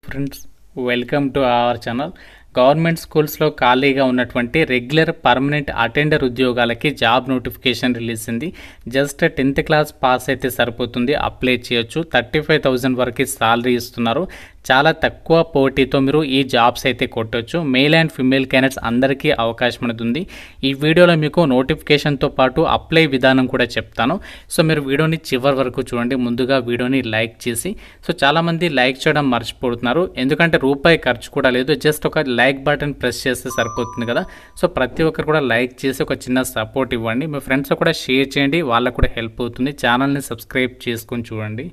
Friends, welcome to our channel. Government స్కూల్స్లో ఖాళీగా ఉన్నటువంటి రెగ్యులర్ పర్మనెంట్ అటెండర్ ఉద్యోగాలకి జాబ్ నోటిఫికేషన్ రిలీజ్ అయింది. జస్ట్ 10th క్లాస్ పాస్ అయితే సరిపోతుంది, అప్లై చేయొచ్చు. 35,000 వరకు సాలరీ ఇస్తున్నారు. చాలా తక్కువ పోటీతో మీరు ఈ జాబ్స్ అయితే కొట్టొచ్చు. మేల్ అండ్ ఫిమేల్ క్యాండిడేట్స్ అందరికీ అవకాశం అనేది ఉంది. ఈ వీడియోలో మీకు నోటిఫికేషన్తో పాటు అప్లై విధానం కూడా చెప్తాను. సో మీరు వీడియోని చివరి వరకు చూడండి. ముందుగా వీడియోని లైక్ చేసి, సో చాలామంది లైక్ చేయడం మర్చిపోతున్నారు, ఎందుకంటే రూపాయి ఖర్చు కూడా లేదు. జస్ట్ ఒక లైక్ బటన్ ప్రెస్ చేస్తే సరిపోతుంది కదా. సో ప్రతి ఒక్కరు కూడా లైక్ చేసి ఒక చిన్న సపోర్ట్ ఇవ్వండి. మీ ఫ్రెండ్స్ కూడా షేర్ చేయండి, వాళ్ళకు కూడా హెల్ప్ అవుతుంది. ఛానల్ని సబ్స్క్రైబ్ చేసుకొని చూడండి.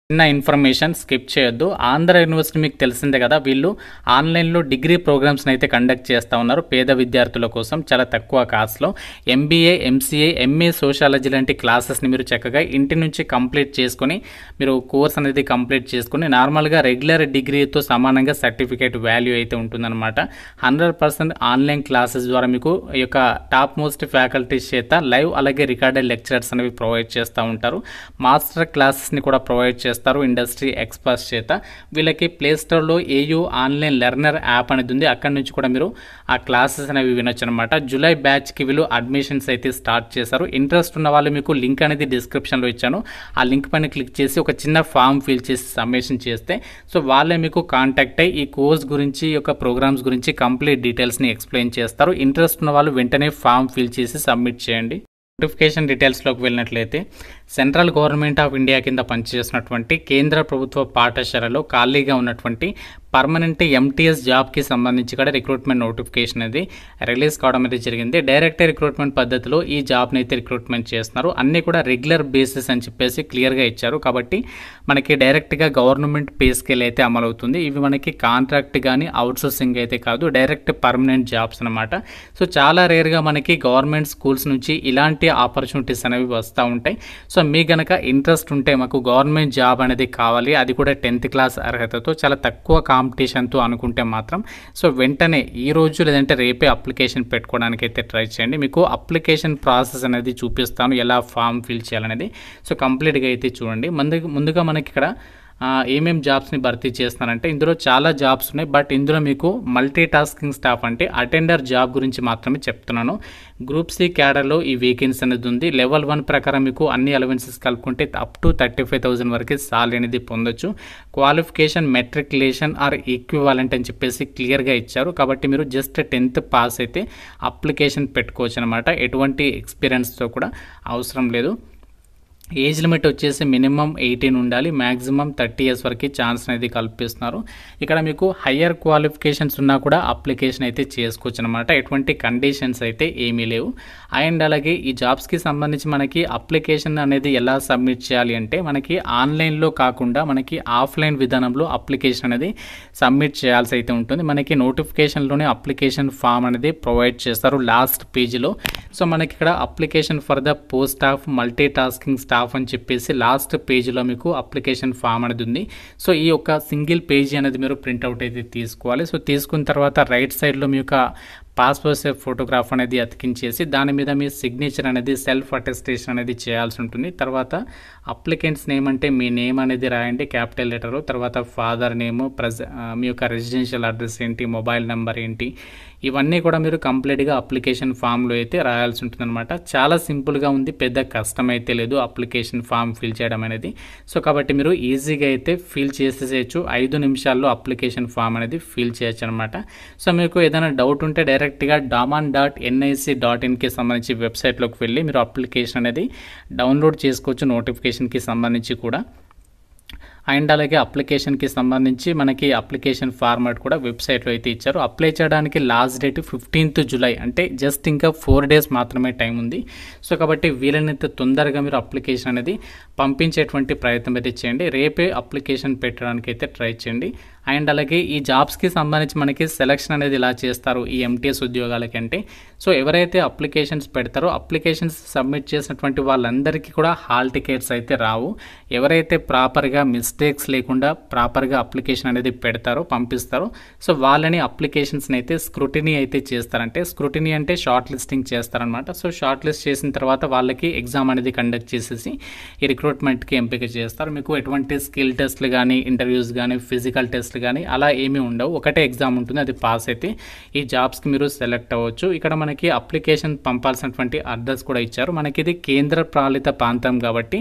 చిన్న ఇన్ఫర్మేషన్ స్కిప్ చేయొద్దు. ఆంధ్ర యూనివర్సిటీ మీకు తెలిసిందే కదా, వీళ్ళు ఆన్లైన్లో డిగ్రీ ప్రోగ్రామ్స్ని అయితే కండక్ట్ చేస్తూ ఉన్నారు పేద విద్యార్థుల కోసం చాలా తక్కువ కాస్ట్లో. MBA, MCA, MA సోషాలజీ లాంటి క్లాసెస్ని మీరు చక్కగా ఇంటి నుంచి కంప్లీట్ చేసుకొని మీరు కోర్స్ అనేది కంప్లీట్ చేసుకొని నార్మల్గా రెగ్యులర్ డిగ్రీతో సమానంగా సర్టిఫికేట్ వాల్యూ అయితే ఉంటుందన్నమాట. 100% ఆన్లైన్ క్లాసెస్ ద్వారా మీకు ఈ యొక్క టాప్ మోస్ట్ ఫ్యాకల్టీస్ చేత లైవ్ అలాగే రికార్డెడ్ లెక్చరర్స్ అనేవి ప్రొవైడ్ చేస్తూ ఉంటారు. మాస్టర్ క్లాసెస్ని కూడా ప్రొవైడ్ చేస్తారు ఇండస్ట్రీ ఎక్స్పర్ట్స్ చేత. వీళ్ళకి ప్లే స్టోర్లో AU ఆన్లైన్ లెర్నర్ యాప్ అనేది ఉంది, అక్కడి నుంచి కూడా మీరు ఆ క్లాసెస్ అనేవి వినొచ్చు అనమాట. జూలై బ్యాచ్కి వీళ్ళు అడ్మిషన్స్ అయితే స్టార్ట్ చేశారు. ఇంట్రెస్ట్ ఉన్న వాళ్ళు మీకు లింక్ అనేది డిస్క్రిప్షన్లో ఇచ్చాను, ఆ లింక్ పైన క్లిక్ చేసి ఒక చిన్న ఫామ్ ఫిల్ చేసి సబ్మిషన్ చేస్తే సో వాళ్ళే మీకు కాంటాక్ట్ అయ్యి ఈ కోర్స్ గురించి, ఈ యొక్క ప్రోగ్రామ్స్ గురించి కంప్లీట్ డీటెయిల్స్ని ఎక్స్ప్లెయిన్ చేస్తారు. ఇంట్రెస్ట్ ఉన్న వాళ్ళు వెంటనే ఫామ్ ఫిల్ చేసి సబ్మిట్ చేయండి. నోటిఫికేషన్ డీటెయిల్స్లోకి వెళ్ళినట్లయితే సెంట్రల్ గవర్నమెంట్ ఆఫ్ ఇండియా కింద పనిచేస్తున్నటువంటి కేంద్ర ప్రభుత్వ పాఠశాలలో ఖాళీగా ఉన్నటువంటి పర్మనెంట్ MTS జాబ్కి సంబంధించి కూడా రిక్రూట్మెంట్ నోటిఫికేషన్ అనేది రిలీజ్ కావడం అయితే జరిగింది. డైరెక్ట్ రిక్రూట్మెంట్ పద్ధతిలో ఈ జాబ్ని అయితే రిక్రూట్మెంట్ చేస్తున్నారు. అన్నీ కూడా రెగ్యులర్ బేసిస్ అని చెప్పేసి క్లియర్గా ఇచ్చారు. కాబట్టి మనకి డైరెక్ట్గా గవర్నమెంట్ పే స్కేల్ అయితే అమలవుతుంది. ఇవి మనకి కాంట్రాక్ట్ కానీ అవుట్సోర్సింగ్ అయితే కాదు, డైరెక్ట్ పర్మనెంట్ జాబ్స్ అనమాట. సో చాలా రేర్గా మనకి గవర్నమెంట్ స్కూల్స్ నుంచి ఇలాంటి ఆపర్చునిటీస్ అనేవి వస్తూ ఉంటాయి. సో మీకు గనక ఇంట్రెస్ట్ ఉంటే మాకు గవర్నమెంట్ జాబ్ అనేది కావాలి, అది కూడా 10th క్లాస్ అర్హతతో, చాలా తక్కువ కాంపిటీషన్తో అనుకుంటే మాత్రం సో వెంటనే ఈ రోజు లేదంటే రేపే అప్లికేషన్ పెట్టుకోవడానికి అయితే ట్రై చేయండి. మీకు అప్లికేషన్ ప్రాసెస్ అనేది చూపిస్తాను, ఎలా ఫామ్ ఫిల్ చేయాలనేది. సో కంప్లీట్గా అయితే చూడండి. ముందుగా మనకి ఇక్కడ ఏమేం జాబ్స్ని భర్తీ చేస్తున్నారంటే ఇందులో చాలా జాబ్స్ ఉన్నాయి, బట్ ఇందులో మీకు మల్టీ టాస్కింగ్ స్టాఫ్ అంటే అటెండర్ జాబ్ గురించి మాత్రమే చెప్తున్నాను. గ్రూప్ C క్యాడర్లో ఈ వేకెన్సీ అనేది ఉంది. లెవెల్ 1 ప్రకారం మీకు అన్ని అలవెన్సెస్ కలుపుకుంటే అప్ టు 35,000 వరకు సాలరీ అనేది పొందొచ్చు. క్వాలిఫికేషన్ మెట్రికులేషన్ ఆర్ ఈక్వివాలెంట్ అని చెప్పేసి క్లియర్గా ఇచ్చారు. కాబట్టి మీరు జస్ట్ 10th పాస్ అయితే అప్లికేషన్ పెట్టుకోవచ్చు అనమాట. ఎటువంటి ఎక్స్పీరియన్స్తో కూడా అవసరం లేదు. ఏజ్ లిమిట్ వచ్చేసి మినిమం 18 ఉండాలి, మ్యాక్సిమం 30 years వరకు ఛాన్స్ అనేది కల్పిస్తున్నారు. ఇక్కడ మీకు హయ్యర్ క్వాలిఫికేషన్స్ ఉన్నా కూడా అప్లికేషన్ అయితే చేసుకోవచ్చు అనమాట. ఎటువంటి కండిషన్స్ అయితే ఏమీ లేవు. అండ్ అలాగే ఈ జాబ్స్కి సంబంధించి మనకి అప్లికేషన్ అనేది ఎలా సబ్మిట్ చేయాలి అంటే మనకి ఆన్లైన్లో కాకుండా మనకి ఆఫ్లైన్ విధానంలో అప్లికేషన్ అనేది సబ్మిట్ చేయాల్సి అయితే ఉంటుంది. మనకి నోటిఫికేషన్లోనే అప్లికేషన్ ఫామ్ అనేది ప్రొవైడ్ చేస్తారు లాస్ట్ పేజీలో. సో మనకి ఇక్కడ application for the post of multi tasking staff అని చెప్పేసి లాస్ట్ పేజీలో మీకు అప్లికేషన్ ఫామ్ అనేది ఉంది. సో ఈ యొక్క సింగిల్ పేజీ అనేది మీరు ప్రింట్అవుట్ అయితే తీసుకోవాలి. సో తీసుకున్న తర్వాత రైట్ సైడ్లో మీ యొక్క పాస్పోర్ట్ సైజ్ ఫోటోగ్రాఫ్ అనేది అతికించేసి దాని మీద మీ సిగ్నేచర్ అనేది సెల్ఫ్ అటెస్టేషన్ అనేది చేయాల్సి ఉంటుంది. తర్వాత అప్లికెంట్స్ నేమ్ అంటే మీ నేమ్ అనేది రాయండి క్యాపిటల్ లెటరు, తర్వాత ఫాదర్ నేము, మీ యొక్క రెసిడెన్షియల్ అడ్రస్ ఏంటి, మొబైల్ నెంబర్ ఏంటి, ఇవన్నీ కూడా మీరు కంప్లీట్గా అప్లికేషన్ ఫామ్లో అయితే రాయాల్సి ఉంటుంది అనమాట. చాలా సింపుల్గా ఉంది, పెద్ద కష్టం అయితే లేదు అప్లికేషన్ ఫామ్ ఫిల్ చేయడం అనేది. సో కాబట్టి మీరు ఈజీగా అయితే ఫిల్ చేసేసేయచ్చు. 5 నిమిషాల్లో అప్లికేషన్ ఫామ్ అనేది ఫిల్ చేయొచ్చు అనమాట. సో మీకు ఏదైనా డౌట్ ఉంటే డైరెక్ట్గా daman.nic.inకి సంబంధించి వెబ్సైట్లోకి వెళ్ళి మీరు అప్లికేషన్ అనేది డౌన్లోడ్ చేసుకోవచ్చు నోటిఫికేషన్కి సంబంధించి కూడా. అండ్ అలాగే అప్లికేషన్కి సంబంధించి మనకి అప్లికేషన్ ఫార్మాట్ కూడా వెబ్సైట్లో అయితే ఇచ్చారు. అప్లై చేయడానికి లాస్ట్ డేట్ 15th జూలై, అంటే జస్ట్ ఇంకా 4 days మాత్రమే టైం ఉంది. సో కాబట్టి వీలైనంత తొందరగా మీరు అప్లికేషన్ అనేది పంపించేటువంటి ప్రయత్నం అయితే చేయండి. రేపే అప్లికేషన్ పెట్టడానికి అయితే ట్రై చేయండి. అండ్ అలాగే ఈ జాబ్స్కి సంబంధించి మనకి సెలక్షన్ అనేది ఇలా చేస్తారు ఈ MTS ఉద్యోగాలకి అంటే, సో ఎవరైతే అప్లికేషన్స్ పెడతారో అప్లికేషన్స్ సబ్మిట్ చేసినటువంటి వాళ్ళందరికీ కూడా హాల్ టికెట్స్ అయితే రావు. ఎవరైతే ప్రాపర్గా మిస్టేక్స్ లేకుండా ప్రాపర్గా అప్లికేషన్ అనేది పెడతారో, పంపిస్తారో, సో వాళ్ళని అప్లికేషన్స్ని అయితే స్క్రూటినీ అయితే చేస్తారంటే, స్క్రూటినీ అంటే షార్ట్ లిస్టింగ్ చేస్తారనమాట. సో షార్ట్ లిస్ట్ చేసిన తర్వాత వాళ్ళకి ఎగ్జామ్ అనేది కండక్ట్ చేసేసి ఈ రిక్రూట్మెంట్కి ఎంపిక చేస్తారు. మీకు ఎటువంటి స్కిల్ టెస్ట్లు కానీ, ఇంటర్వ్యూస్ కానీ, ఫిజికల్ టెస్ట్ టెస్ట్లు కానీ అలా ఏమీ ఉండవు. ఒకటే ఎగ్జామ్ ఉంటుంది, అది పాస్ అయితే ఈ జాబ్స్కి మీరు సెలెక్ట్ అవ్వచ్చు. ఇక్కడ మనకి అప్లికేషన్ పంపాల్సినటువంటి అడ్రస్ కూడా ఇచ్చారు. మనకి ఇది కేంద్ర పాలిత ప్రాంతం కాబట్టి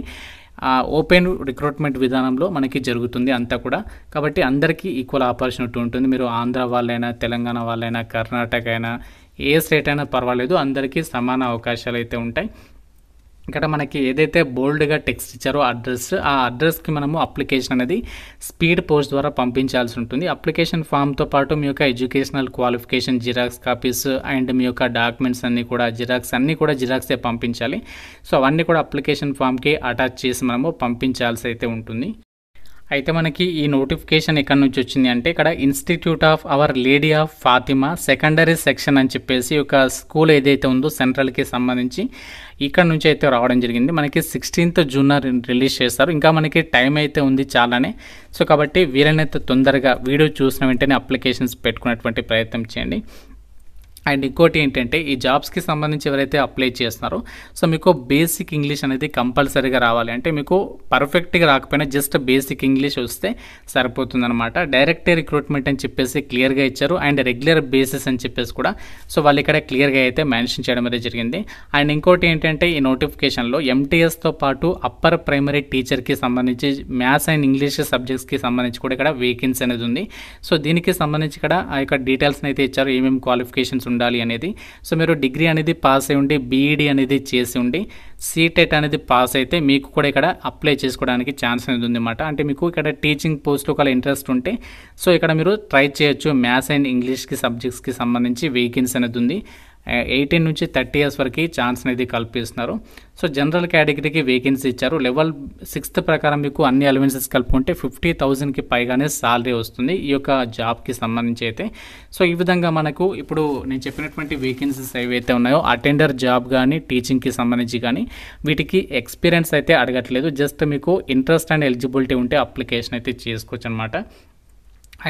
ఓపెన్ రిక్రూట్మెంట్ విధానంలో మనకి జరుగుతుంది అంతా కూడా. కాబట్టి అందరికీ ఈక్వల్ ఆపర్చునిటీ ఉంటుంది. మీరు ఆంధ్ర వాళ్ళైనా, తెలంగాణ వాళ్ళైనా, కర్ణాటక అయినా, ఏ స్టేట్ అయినా పర్వాలేదు, అందరికీ సమాన అవకాశాలు అయితే ఉంటాయి. ఇక్కడ మనకి ఏదైతే బోల్డ్గా టెక్స్ట్ ఇచ్చారో ఆ అడ్రస్కి మనము అప్లికేషన్ అనేది స్పీడ్ పోస్ట్ ద్వారా పంపించాల్సి ఉంటుంది. అప్లికేషన్ ఫామ్తో పాటు మీ యొక్క educational qualification xerox copies and మీ యొక్క డాక్యుమెంట్స్ అన్నీ కూడా జిరాక్సే పంపించాలి. సో అవన్నీ కూడా అప్లికేషన్ ఫామ్కి అటాచ్ చేసి మనము పంపించాల్సి అయితే ఉంటుంది. అయితే మనకి ఈ నోటిఫికేషన్ ఎక్కడి నుంచి వచ్చింది అంటే ఇక్కడ institute of our lady of Fatima secondary section అని చెప్పేసి ఒక స్కూల్ ఏదైతే ఉందో సెంట్రల్కి సంబంధించి ఇక్కడ నుంచి అయితే రావడం జరిగింది. మనకి 16th జూన్ రిలీజ్ చేస్తారు. ఇంకా మనకి టైం అయితే ఉంది చాలానే. సో కాబట్టి వీలైనంత తొందరగా వీడియో చూసిన వెంటనే అప్లికేషన్స్ పెట్టుకునేటువంటి ప్రయత్నం చేయండి. అండ్ ఇంకోటి ఏంటంటే ఈ జాబ్స్కి సంబంధించి ఎవరైతే అప్లై చేస్తున్నారో సో మీకు బేసిక్ ఇంగ్లీష్ అనేది కంపల్సరీగా రావాలి. అంటే మీకు పర్ఫెక్ట్గా రాకపోయినా జస్ట్ బేసిక్ ఇంగ్లీష్ వస్తే సరిపోతుందన్నమాట. డైరెక్ట్ రిక్రూట్మెంట్ అని చెప్పేసి క్లియర్గా ఇచ్చారు. అండ్ రెగ్యులర్ బేసిస్ అని చెప్పేసి కూడా సో వాళ్ళు ఇక్కడ క్లియర్గా అయితే మెన్షన్ చేయడం అనేది జరిగింది. అండ్ ఇంకోటి ఏంటంటే ఈ నోటిఫికేషన్లో ఎంటీఎస్తో పాటు అప్పర్ ప్రైమరీ టీచర్కి సంబంధించి మ్యాథ్స్ అండ్ ఇంగ్లీష్ సబ్జెక్ట్స్కి సంబంధించి కూడా ఇక్కడ వేకెన్సీ అనేది ఉంది. సో దీనికి సంబంధించి ఇక్కడ ఆ యొక్క డీటెయిల్స్ని అయితే ఇచ్చారు, ఏమేమి క్వాలిఫికేషన్స్ ఉండాలి అనేది. సో మీరు డిగ్రీ అనేది పాస్ అయి ఉండి, బీఈడి అనేది చేసి ఉండి, సీటెట్ అనేది పాస్ అయితే మీకు కూడా ఇక్కడ అప్లై చేసుకోవడానికి ఛాన్స్ అనేది ఉందన్నమాట. అంటే మీకు ఇక్కడ టీచింగ్ పోస్ట్లో ఒకవేళ ఇంట్రెస్ట్ ఉంటే సో ఇక్కడ మీరు ట్రై చేయొచ్చు. మ్యాథ్స్ అండ్ ఇంగ్లీష్కి సబ్జెక్ట్స్కి సంబంధించి వేకెన్సీ అనేది ఉంది. 18 నుంచి 30 years వరకు ఛాన్స్ అనేది కల్పిస్తున్నారు. సో జనరల్ కేటగిరీకి వేకెన్సీ ఇచ్చారు. లెవెల్ 6th ప్రకారం మీకు అన్ని అలవెన్సెస్ కలుపుకుంటే 50,000కి పైగానే సాలరీ వస్తుంది ఈ యొక్క జాబ్కి సంబంధించి అయితే. సో ఈ విధంగా మనకు ఇప్పుడు నేను చెప్పినటువంటి వేకెన్సీస్ ఏవైతే ఉన్నాయో అటెండర్ జాబ్ కానీ, టీచింగ్కి సంబంధించి కానీ వీటికి ఎక్స్పీరియన్స్ అయితే అడగట్లేదు. జస్ట్ మీకు ఇంట్రెస్ట్ అండ్ ఎలిజిబిలిటీ ఉంటే అప్లికేషన్ అయితే చేసుకోవచ్చు అనమాట.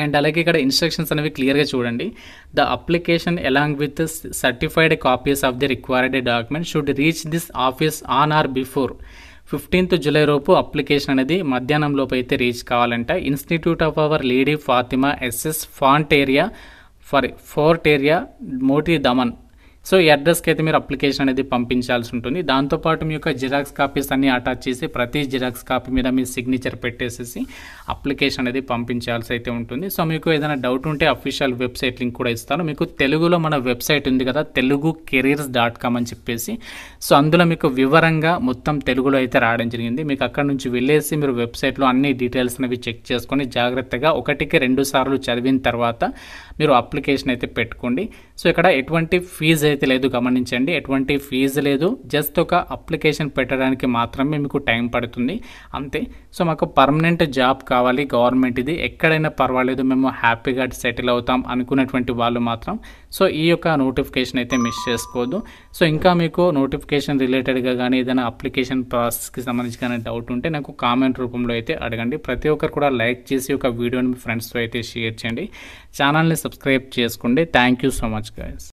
అండ్ అలాగే ఇక్కడ ఇన్స్ట్రక్షన్స్ అనేవి క్లియర్గా చూడండి. The application along with certified copies of the required document should reach this office on or before 15th July లోపు అప్లికేషన్ అనేది మధ్యాహ్నం లోపు అయితే రీచ్ కావాలంట. Institute of our lady Fatima SS fort area Moti Daman. So ఈ అడ్రస్కి అయితే మీరు అప్లికేషన్ అనేది పంపించాల్సి ఉంటుంది. దాంతోపాటు మీ యొక్క జిరాక్స్ కాపీస్ అన్నీ అటాచ్ చేసి ప్రతి జిరాక్స్ కాపీ మీద మీ సిగ్నేచర్ పెట్టేసేసి అప్లికేషన్ అనేది పంపించాల్సి అయితే ఉంటుంది. సో మీకు ఏదైనా డౌట్ ఉంటే అఫీషియల్ వెబ్సైట్ లింక్ కూడా ఇస్తాను. మీకు తెలుగులో మన వెబ్సైట్ ఉంది కదా, telugucareers.com అని చెప్పేసి. సో అందులో మీకు వివరంగా మొత్తం తెలుగులో అయితే రావడం జరిగింది. మీకు అక్కడ నుంచి వెళ్ళేసి మీరు వెబ్సైట్లో అన్ని డీటెయిల్స్ అనేవి చెక్ చేసుకొని జాగ్రత్తగా 1-2 సార్లు చదివిన తర్వాత మీరు అప్లికేషన్ అయితే పెట్టుకోండి. సో ఇక్కడ ఎటువంటి ఫీజు అయితే లేదు, గమనించండి. ఎటువంటి ఫీజు లేదు, జస్ట్ ఒక అప్లికేషన్ పెట్టడానికి మాత్రమే మీకు టైం పడుతుంది అంతే. సో మాకు పర్మనెంట్ జాబ్ కావాలి, గవర్నమెంట్ ఇది, ఎక్కడైనా పర్వాలేదు, మేము హ్యాపీగా సెటిల్ అవుతాం అనుకున్నటువంటి వాళ్ళు మాత్రం సో ఈ యొక్క నోటిఫికేషన్ అయితే మిస్ చేసుకోవద్దు. సో ఇంకా మీకు నోటిఫికేషన్ రిలేటెడ్గా కానీ ఏదైనా అప్లికేషన్ ప్రాసెస్కి సంబంధించి కానీ డౌట్ ఉంటే నాకు కామెంట్ రూపంలో అయితే అడగండి. ప్రతి ఒక్కరు కూడా లైక్ చేసి ఒక వీడియోని మీ ఫ్రెండ్స్తో అయితే షేర్ చేయండి. ఛానల్ని సబ్స్క్రైబ్ చేసుకోండి. Thank you so much guys.